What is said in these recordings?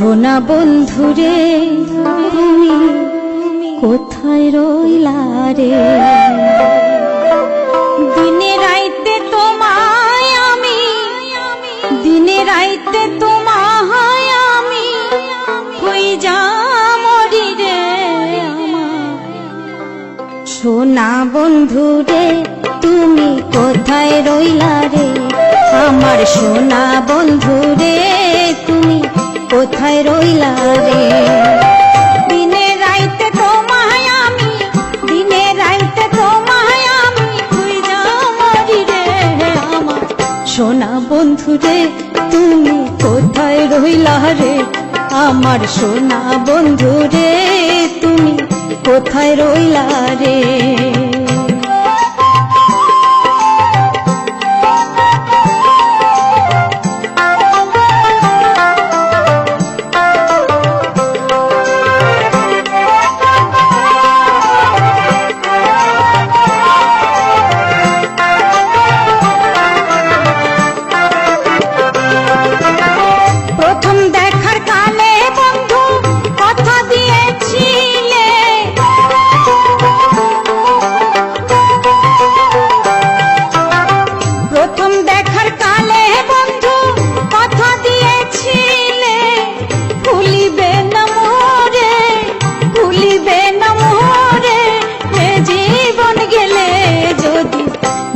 সোনা বন্ধুরে তুমি কোথায় রইলা রে? দিনে রাইতে তোমায় আমি, দিনে রাইতে তোমায় আমি খুঁজা মরি রে আমার। সোনা বন্ধুরে তুমি কোথায় রইলা রে? আমার সোনা বন্ধুরে তুমি কোথায় রইলা রে? দিনে রাইতে তোমায় আমি, দিনে রাইতে তোমায় আমি খুঁজা মরি রে আমার। সোনা বন্ধুরে তুমি কোথায় রইলা রে? আমার সোনা বন্ধুরে তুমি কোথায় রইলা রে?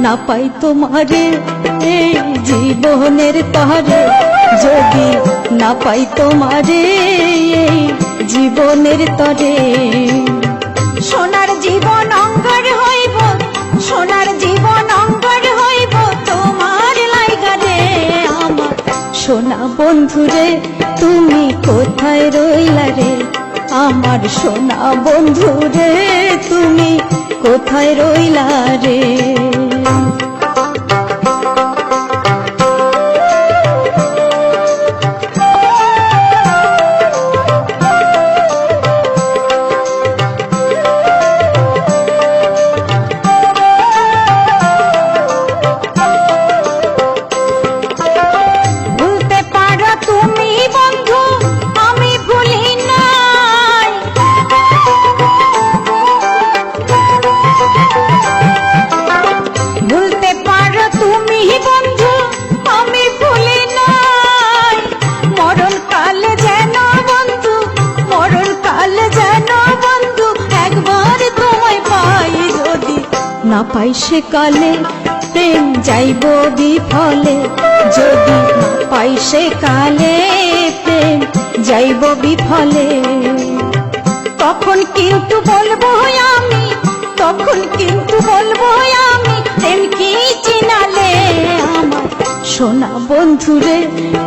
না পাই তোমারে এই জীবনের তরে, যদি না পাই তোমারে এই জীবনের তরে। সোনার জীবন অঙ্গর হইব, সোনার জীবন অঙ্গর হইব তোমার লাইগা রে আমার। সোনা বন্ধুরে তুমি কোথায় রইলা রে? আমার সোনা বন্ধুরে তুমি কোথায় রইলা রে? না পাই সে কালে প্রেম যাইব বিফলে, যদি না পাই সে কালে প্রেম যাইব বিফলে। তখন কিন্তু বলবো আমি, তখন কিন্তু বলবো আমি প্রেম কি চিনালে আমার। সোনা বন্ধুরে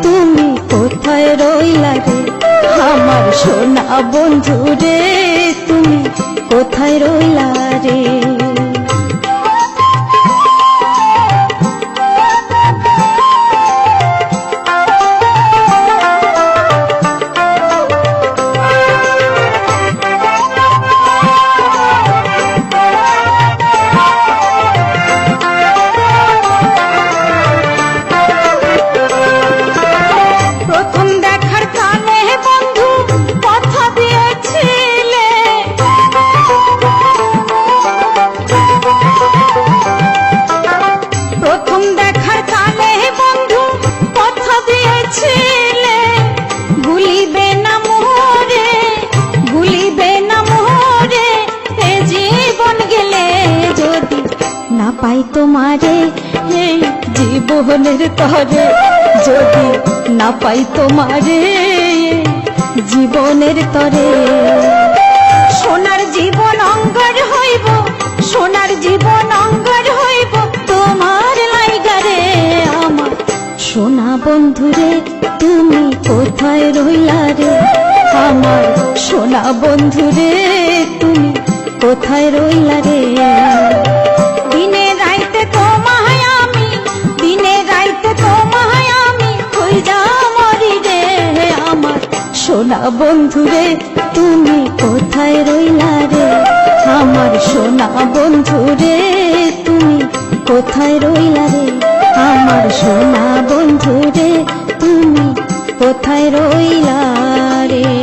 তুমি কোথায় রইলা রে? আমার সোনা বন্ধুরে তুমি কোথায় রইলা রে? না পাই তোমারে এই জীবনের তরে, যদি না পাই তোমারে জীবনের তরে। সোনার জীবন অঙ্গর হইব, সোনার জীবন অঙ্গর হইব তোমার লাইগা রে আমার। সোনা বন্ধুরে তুমি কোথায় রইলা রে? আমার সোনা বন্ধুরে তুমি কোথায় রইলা রে? দিনে রাইতে তোমায় আমি, দিনে রাইতে তোমায় আমি খুঁজা মরি রে আমার। সোনা বন্ধুরে তুমি কোথায় রইলা রে? আমার সোনা বন্ধুরে তুমি কোথায় রইলা রে? আমার সোনা বন্ধুরে তুমি কোথায় রইলা? রে